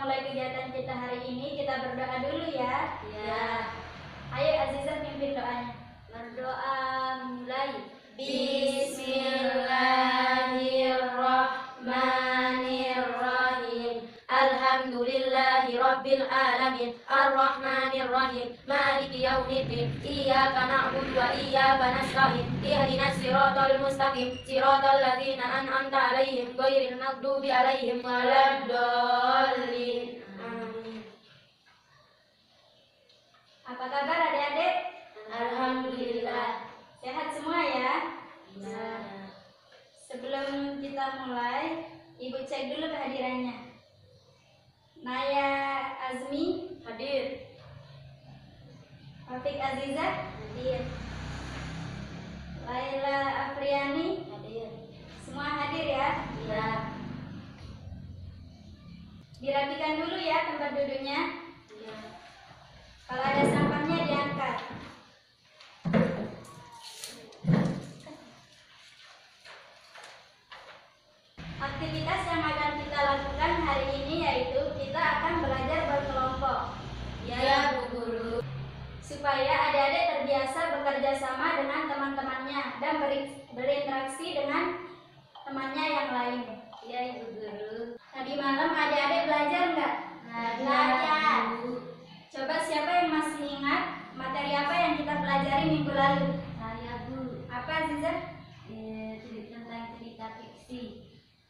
mulai kegiatan kita hari ini, kita berdoa dulu ya. Ya. Ayo Azizah pimpin doanya. Berdoa mulai. Bismillahirrahmanirrahim. Alhamdulillahi rabbil alamin. Ar-Rahmanir Rahim. Maliki yaumiddin. Iyyaka na'budu wa iyyaka nasta'in. Ihdinas siratal mustaqim. Siratal ladzina an'amta 'alaihim ghairil maghdubi 'alaihim waladdallin. Amin. Apa kabar adik-adik? Alhamdulillah. Sehat semua ya? Ya. Sebelum kita mulai, Ibu cek dulu kehadirannya. Naya Azmi Hadir. Taufik Azizah Hadir. Laila Afriani, Hadir. semua hadir ya? Ya. Dirapikan dulu ya tempat duduknya. Ya. Kalau ada sampahnya diangkat. Aktivitas yang akan kita lakukan hari ini yaitu kita akan belajar berkelompok. Ya, Bu Guru. Supaya adik-adik terbiasa bekerja sama dengan teman-temannya dan berinteraksi dengan temannya yang lain. Ya, Ibu Guru. Tadi malam adik-adik belajar nggak? Belajar. Coba siapa yang masih ingat materi apa yang kita pelajari minggu lalu? Saya, Bu. Apa Azizah? Tentang cerita fiksi.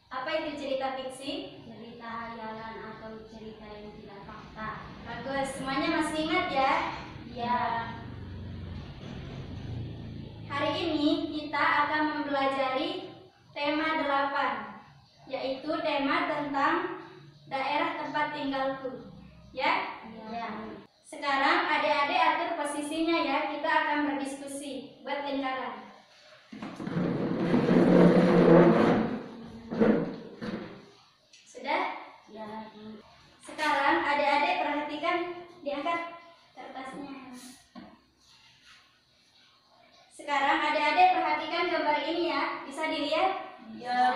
Apa itu cerita fiksi? Cerita hayalan atau cerita yang tidak fakta. Bagus, semuanya masih ingat ya? Ya. Hari ini kita akan mempelajari tema 8, yaitu tema tentang daerah tempat tinggalku. Ya? Ya. Sekarang adik-adik atur posisinya ya, kita akan berdiskusi. Buat lingkaran. Sudah? Ya. Sekarang adik-adik perhatikan, diangkat kertasnya. Sekarang adik-adik perhatikan gambar ini ya, bisa dilihat? Ya.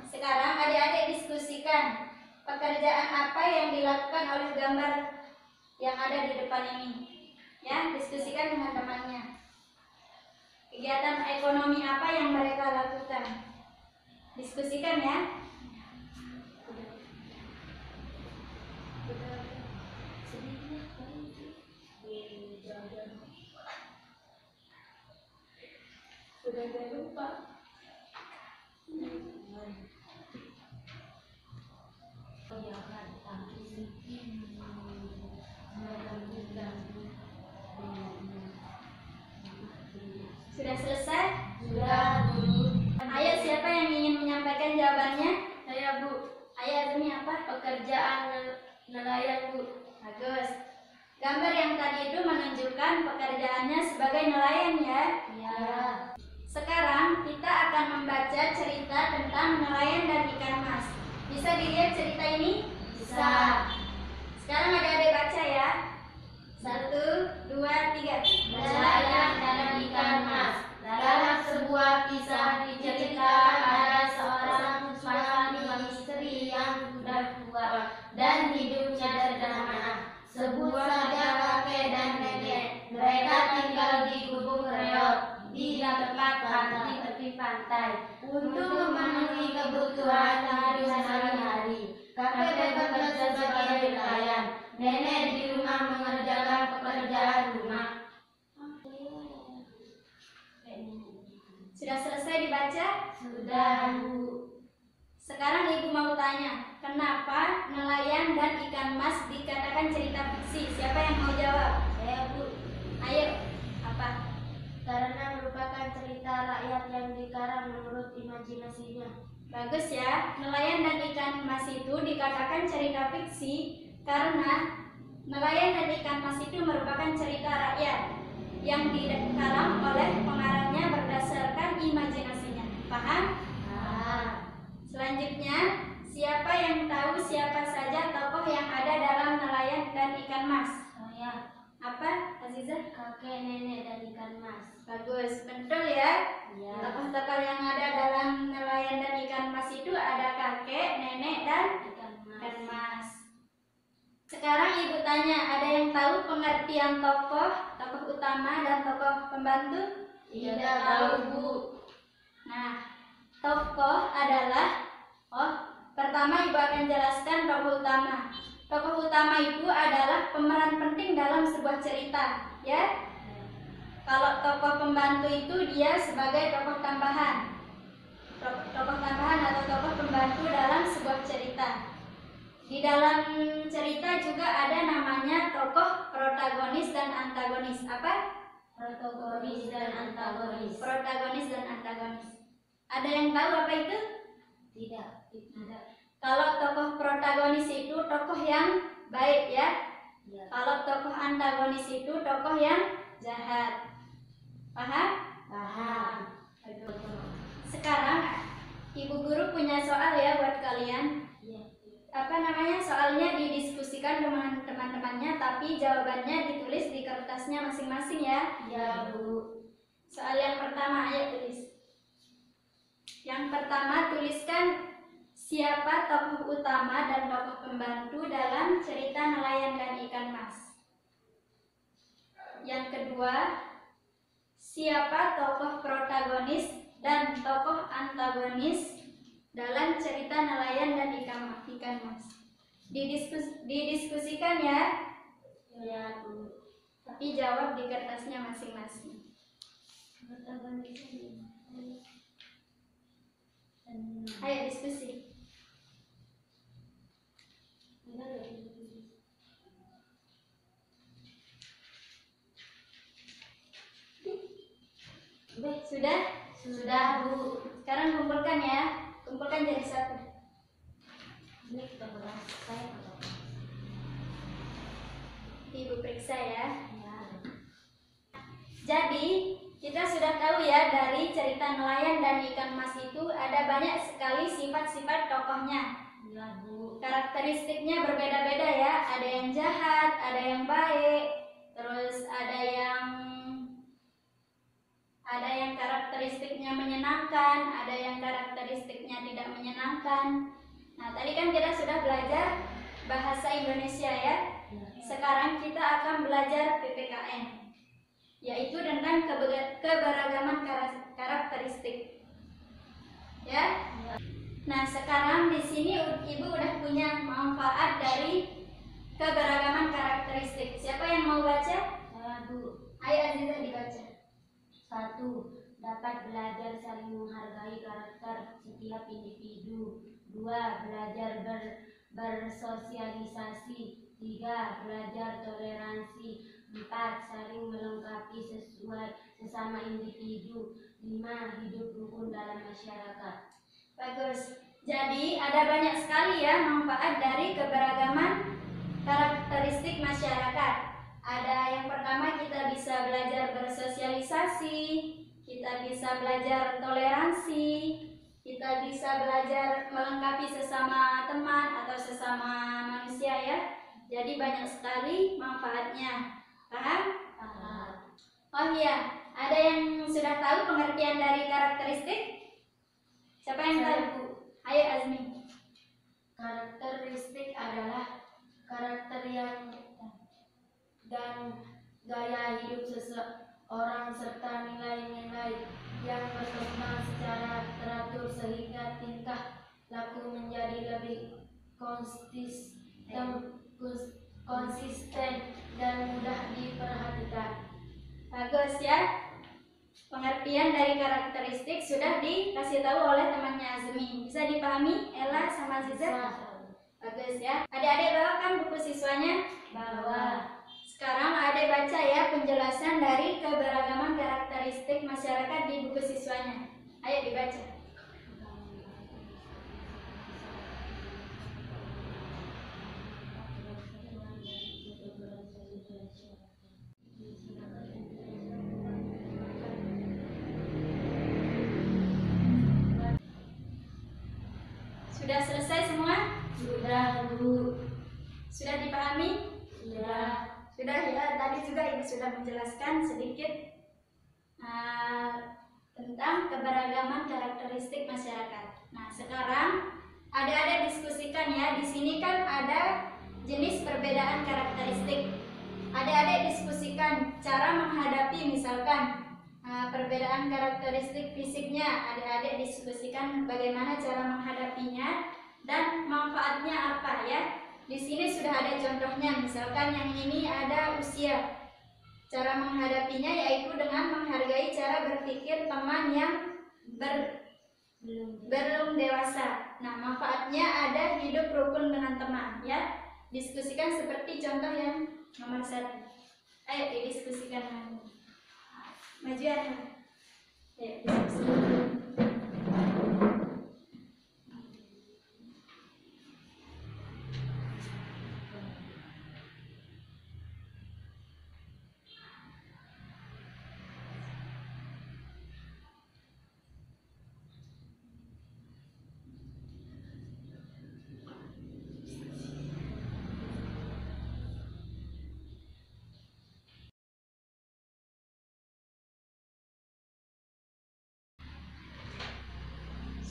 Sekarang adik-adik diskusikan pekerjaan apa yang dilakukan oleh gambar yang ada di depan ini. Ya, diskusikan dengan temannya. Kegiatan ekonomi apa yang mereka lakukan? Diskusikan ya. Sudah lupa. Sudah selesai? Sudah, Bu. Ayo siapa yang ingin menyampaikan jawabannya? Saya, Bu. Ayo Azmi apa? Pekerjaan nelayan, Bu. Bagus. Gambar yang tadi itu menunjukkan pekerjaannya sebagai nelayan ya. Ya. Sekarang kita akan membaca cerita tentang nelayan dan ikan mas. Bisa dilihat cerita ini? Bisa. Sekarang adik-adik baca ya. 1, 2, 3. Nelayan dan ikan mas. Dalam sebuah kisah diceritakan ada seorang suami istri yang sudah tua dan hidupnya sederhana. Sebut saja kakek dan nenek. Mereka tinggal di gubuk reot di tepi pantai untuk memenuhi kebutuhan sehari-hari. Kakek bekerja sebagai nelayan. Nenek di rumah mengerjakan pekerjaan rumah. Sudah selesai dibaca? Sudah, Bu. Sekarang Ibu mau tanya, kenapa nelayan dan ikan mas dikatakan cerita fiksi? Siapa yang mau jawab? Saya, Bu. Ayo, apa? Karena merupakan cerita rakyat yang dikarang menurut imajinasinya. Bagus ya, nelayan dan ikan mas itu dikatakan cerita fiksi karena nelayan dan ikan mas itu merupakan cerita rakyat yang dikarang oleh pengarangnya berdasarkan imajinasinya. Paham? Selanjutnya, siapa yang tahu siapa saja tokoh yang ada dalam nelayan dan ikan mas? Saya. Apa, Azizah? Kakek, nenek, dan ikan mas. Bagus, betul ya. Ya. Tokoh-tokoh yang ada dalam nelayan dan ikan mas itu ada kakek, nenek, dan Ikan mas. ikan mas. bertanya, ada yang tahu pengertian tokoh utama dan tokoh pembantu? Tidak tahu, Bu. Nah, tokoh adalah, pertama Ibu akan jelaskan tokoh utama. Tokoh utama itu adalah pemeran penting dalam sebuah cerita, ya. Kalau tokoh pembantu itu dia sebagai tokoh tambahan. Tokoh tambahan atau tokoh pembantu dalam sebuah cerita. Di dalam cerita juga ada namanya tokoh protagonis dan antagonis. Apa? Protagonis dan antagonis. Protagonis dan antagonis. Ada yang tahu apa itu? Tidak. Kalau tokoh protagonis itu tokoh yang baik, ya. Ya. Kalau tokoh antagonis itu tokoh yang jahat. Paham? Paham. Sekarang Ibu Guru punya soal ya buat kalian. Ya. Soalnya didiskusikan dengan teman-temannya, tapi jawabannya ditulis di kertasnya masing-masing ya. Ya, Bu. Soal yang pertama, ayo tulis. Yang pertama, tuliskan siapa tokoh utama dan tokoh pembantu dalam cerita Nelayan dan Ikan Mas. Yang kedua, siapa tokoh protagonis dan tokoh antagonis dalam cerita Nelayan dan Ikan Mas. Didiskusikan ya. Ya, Bu. Tapi jawab di kertasnya masing-masing. Ayo diskusi. Sudah? Sudah, Bu. Sekarang kumpulkan ya. Kumpulkan jadi satu. Ini kita bahas saya. Ibu periksa ya. Ya. Jadi, kita sudah tahu ya dari cerita Nelayan dan Ikan Mas itu ada banyak sekali sifat-sifat tokohnya. Ya, Bu. Karakteristiknya berbeda-beda ya. Ada yang jahat, ada yang baik, terus ada yang karakteristiknya menyenangkan, ada yang karakteristiknya tidak menyenangkan. Nah, tadi kan kita sudah belajar bahasa Indonesia ya. Sekarang kita akan belajar PPKN, yaitu tentang keberagaman karakteristik. Ya. Nah, sekarang di sini Ibu udah punya manfaat dari keberagaman karakteristik. Siapa yang mau baca? Saya, Bu. Ayo Aziza dibaca. 1. Dapat belajar saling menghargai karakter setiap individu. 2. Belajar bersosialisasi. 3. Belajar toleransi. 4. Saling melengkapi sesama individu. 5. Hidup rukun dalam masyarakat. Bagus. Jadi ada banyak sekali ya manfaat dari keberagaman karakteristik masyarakat. Ada yang pertama, kita bisa belajar bersosialisasi, kita bisa belajar toleransi, kita bisa belajar melengkapi sesama teman atau sesama manusia ya. Jadi banyak sekali manfaatnya. Paham? Paham. Oh iya, ada yang sudah tahu pengertian dari karakteristik? Siapa yang tahu, Bu? Ayo Azmi. Karakteristik adalah karakter yang dan gaya hidup seseorang serta nilai-nilai yang berkembang secara teratur sehingga tingkah laku menjadi lebih konsisten dan mudah diperhatikan. Bagus ya. Pengertian dari karakteristik sudah dikasih tahu oleh temannya Azmi. Bisa dipahami Ella sama Aziza? Bagus ya. Adik-adik bawa kan buku siswanya? Bawa. Sekarang adik baca ya penjelasan dari keberagaman karakteristik masyarakat di buku siswanya. Ayo dibaca. Sudah selesai semua? Sudah, Bu. Sudah dipahami? Sudah. Sudah ya, tadi juga Ibu sudah menjelaskan sedikit tentang keberagaman karakteristik masyarakat. Nah, sekarang adik-adik diskusikan ya. Di sini kan ada jenis perbedaan karakteristik. Adik-adik diskusikan cara menghadapi misalkan perbedaan karakteristik fisiknya. Adik-adik diskusikan bagaimana cara menghadapinya dan manfaatnya apa ya. Di sini sudah ada contohnya, misalkan yang ini ada usia. Cara menghadapinya yaitu dengan menghargai cara berpikir teman yang belum dewasa. Nah, manfaatnya ada hidup rukun dengan teman ya. Diskusikan seperti contoh yang nomor 1. Ayo didiskusikan. Maju ya. Ayo diskusikan.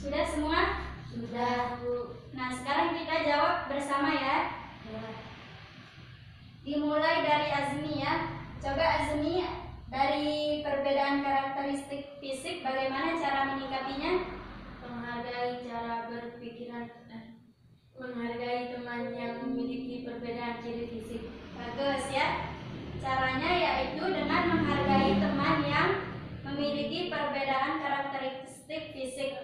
Sudah semua? Sudah, Bu. Nah, sekarang kita jawab bersama ya. Ya. Dimulai dari Azmi ya. Coba Azmi, dari perbedaan karakteristik fisik bagaimana cara menyikapinya? Menghargai cara berpikiran, menghargai teman yang memiliki perbedaan ciri fisik. Bagus ya. Caranya yaitu dengan menghargai teman yang memiliki perbedaan karakteristik fisik.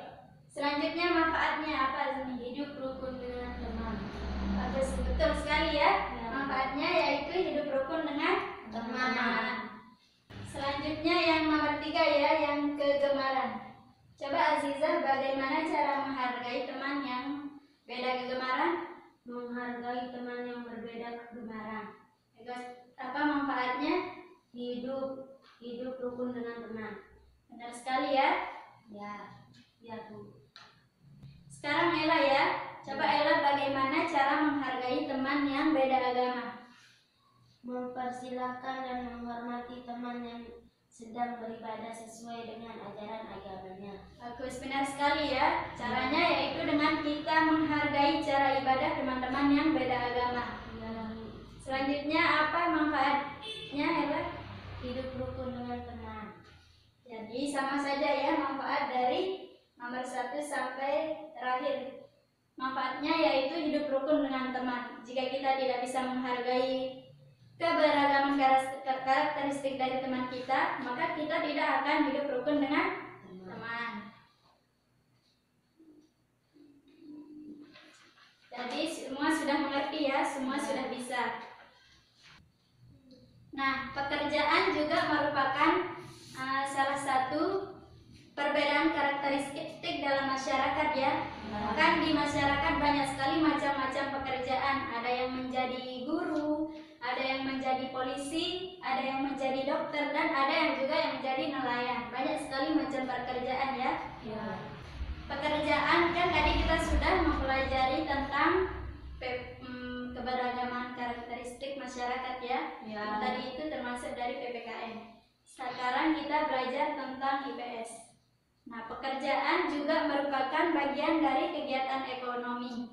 Selanjutnya manfaatnya apa Azmi? Hidup rukun dengan teman. Bagus, betul sekali ya. Ya. Manfaatnya yaitu hidup rukun dengan Teman. Selanjutnya yang nomor 3 ya, yang kegemaran. Coba Azizah, bagaimana cara menghargai teman yang beda kegemaran? Menghargai teman yang berbeda kegemaran. Bagus. Apa manfaatnya? Hidup rukun dengan teman. Benar sekali ya. Ya, Bu. Sekarang Ella ya. Coba Ella, bagaimana cara menghargai teman yang beda agama? Mempersilahkan dan menghormati teman yang sedang beribadah sesuai dengan ajaran agamanya. Bagus, benar sekali ya. Caranya yaitu dengan kita menghargai cara ibadah teman-teman yang beda agama. Selanjutnya apa manfaatnya Ella? Hidup rukun dengan teman. Jadi sama saja ya manfaat dari nomor 1 sampai terakhir. Manfaatnya yaitu hidup rukun dengan teman. Jika kita tidak bisa menghargai keberagaman karakteristik dari teman kita, maka kita tidak akan hidup rukun dengan teman. Jadi semua sudah mengerti ya, semua sudah bisa. Nah, pekerjaan juga merupakan salah satu perbedaan karakteristik dalam masyarakat ya. Kan di masyarakat banyak sekali macam-macam pekerjaan. Ada yang menjadi guru, ada yang menjadi polisi, ada yang menjadi dokter, dan ada yang juga yang menjadi nelayan. Banyak sekali macam pekerjaan ya. Pekerjaan kan tadi kita sudah mempelajari tentang keberagaman karakteristik masyarakat ya. Tadi itu termasuk dari PPKN. Sekarang kita belajar tentang IPS. Nah, pekerjaan juga merupakan bagian dari kegiatan ekonomi.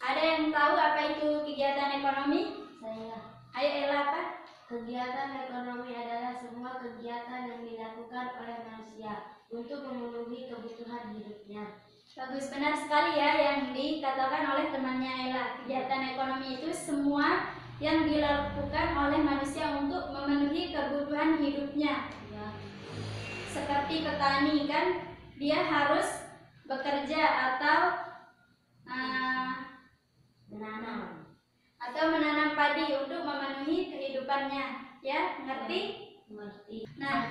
Ada yang tahu apa itu kegiatan ekonomi? Saya. Ayo Ella, apa? Kegiatan ekonomi adalah semua kegiatan yang dilakukan oleh manusia untuk memenuhi kebutuhan hidupnya. Bagus, benar sekali ya yang dikatakan oleh temannya Ella. Kegiatan ekonomi itu semua yang dilakukan oleh manusia untuk memenuhi kebutuhan hidupnya. Seperti petani kan, dia harus bekerja atau menanam padi untuk memenuhi kehidupannya. Ya, ngerti? Mengerti. Nah,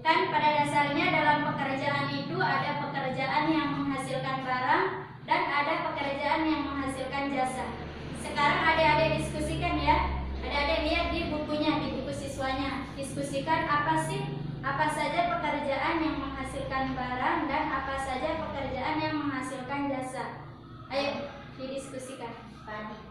kan pada dasarnya dalam pekerjaan itu ada pekerjaan yang menghasilkan barang dan ada pekerjaan yang menghasilkan jasa. Sekarang adik-adik diskusikan ya. Adik-adik lihat di bukunya, di buku siswanya. Diskusikan apa saja pekerjaan yang menghasilkan barang dan apa saja pekerjaan yang menghasilkan jasa. Ayo didiskusikan. Padi.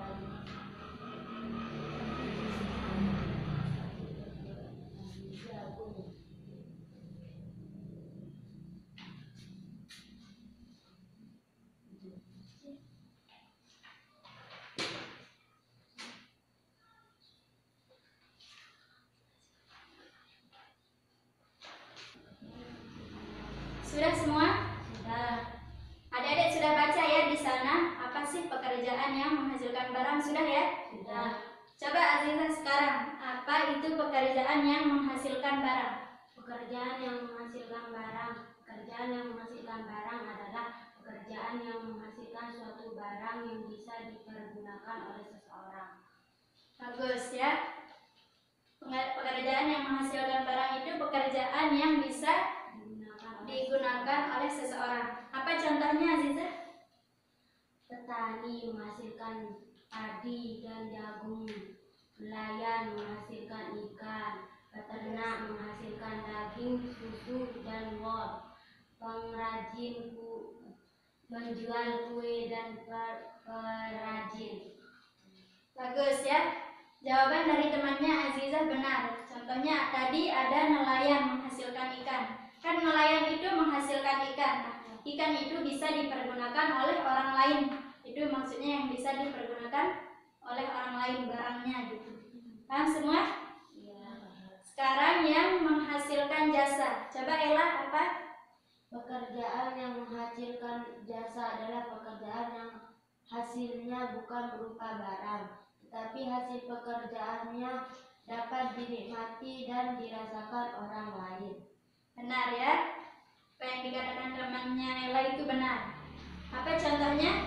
Sudah semua? Sudah. Adik-adik sudah baca ya di sana apa sih pekerjaan yang menghasilkan barang? Sudah ya? Sudah. Coba Azizah sekarang, apa itu pekerjaan yang menghasilkan barang? Pekerjaan yang menghasilkan barang. Pekerjaan yang menghasilkan barang adalah pekerjaan yang menghasilkan suatu barang yang bisa dipergunakan oleh seseorang. Bagus ya. Pekerjaan yang menghasilkan barang itu pekerjaan yang bisa digunakan oleh seseorang. Apa contohnya Azizah? Petani menghasilkan padi dan jagung, nelayan menghasilkan ikan, peternak menghasilkan daging, susu, dan wol, pengrajin menjual kue dan perajin. Bagus ya. Jawaban dari temannya Azizah benar. Contohnya tadi ada nelayan menghasilkan ikan. Kan nelayan itu menghasilkan ikan. Nah, ikan itu bisa dipergunakan oleh orang lain. Itu maksudnya yang bisa dipergunakan oleh orang lain barangnya gitu. Paham semua? Ya. Sekarang yang menghasilkan jasa. Coba Ella apa? Pekerjaan yang menghasilkan jasa adalah pekerjaan yang hasilnya bukan berupa barang, tetapi hasil pekerjaannya dapat dinikmati dan dirasakan orang lain. Benar ya? Apa yang dikatakan temannya Ella itu benar. Apa contohnya?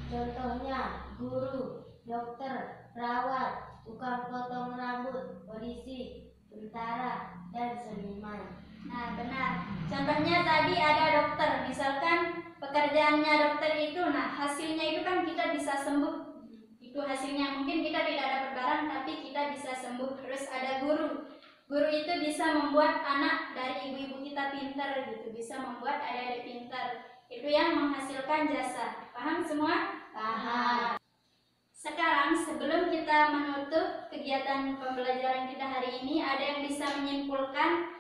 Contohnya, guru, dokter, perawat, tukang potong rambut, polisi, tentara, dan seniman. Nah, benar. Contohnya tadi ada dokter. Misalkan pekerjaannya dokter itu, nah hasilnya itu kan kita bisa sembuh. Itu hasilnya. Mungkin kita tidak dapat barang, tapi kita bisa sembuh. Terus ada guru. Guru itu bisa membuat anak dari ibu-ibu kita pintar gitu. Bisa membuat adik-adik pintar. Itu yang menghasilkan jasa. Paham semua? Paham. Sekarang sebelum kita menutup kegiatan pembelajaran kita hari ini, ada yang bisa menyimpulkan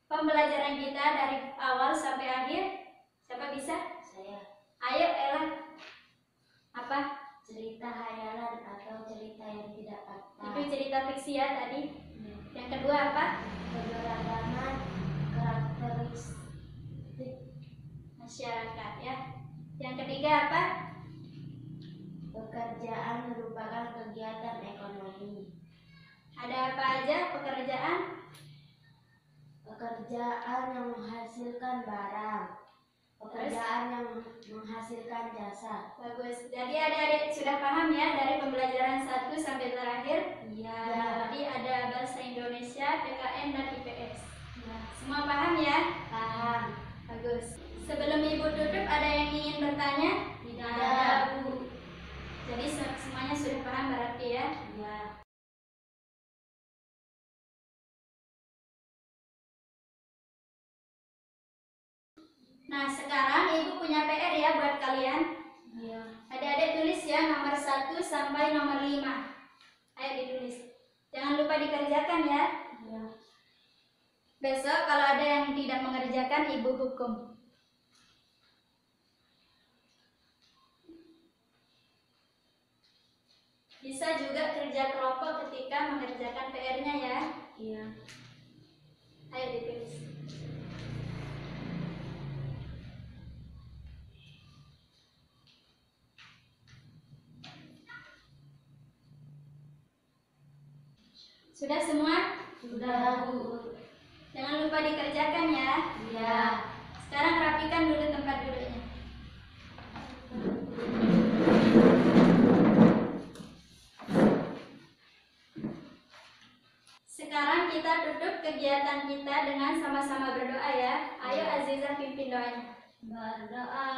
pembelajaran kita dari awal sampai akhir? Siapa bisa? Saya. Ayo Ella. Apa? Cerita hayalan atau cerita yang tidak fakta. Itu cerita fiksi ya tadi. Yang kedua apa? Keberagaman karakteristik Masyarakat ya. Yang ketiga apa? pekerjaan merupakan kegiatan ekonomi. Ada apa aja pekerjaan? Pekerjaan yang menghasilkan barang. Pekerjaan yang menghasilkan jasa. Bagus. Jadi adik-adik sudah paham ya dari pembelajaran 1 sampai terakhir? Iya. Jadi ada bahasa Indonesia, PKN dan IPS. Ya. Semua paham ya? Paham. Bagus. Sebelum Ibu tutup, ada yang ingin bertanya? Tidak ada, Bu. Jadi semuanya sudah paham berarti ya? Ya. Nah, sekarang Ibu punya PR ya buat kalian. Iya. Adik-adik tulis ya nomor 1 sampai nomor 5. Ayo ditulis. Jangan lupa dikerjakan ya. Iya. Besok kalau ada yang tidak mengerjakan, Ibu hukum. Bisa juga kerja kelompok ketika mengerjakan PR-nya ya. Iya. Ayo ditulis. Sudah semua? Sudah, Bu. Jangan lupa dikerjakan ya. Iya. Sekarang rapikan dulu tempat duduknya. Sekarang kita tutup kegiatan kita dengan sama-sama berdoa ya. Ayo Azizah pimpin doanya. Berdoa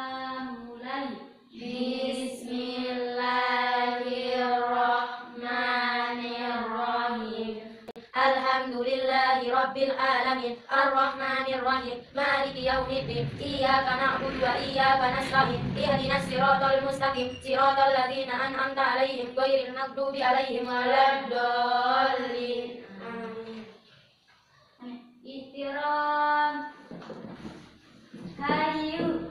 mulai. Bismillahirrahmanirrahim. Alhamdulillahi Rabbil Alamin Ar-Rahmanir Rahim Maliki Yaumiddin Iyyaka na'budu wa iyyaka nasta'in Ihdinas siratal mustaqim Siratal ladzina an'amta 'alaihim ghairil maghdubi 'alaihim waladdallin. Amin. Ihtiram. Hayu.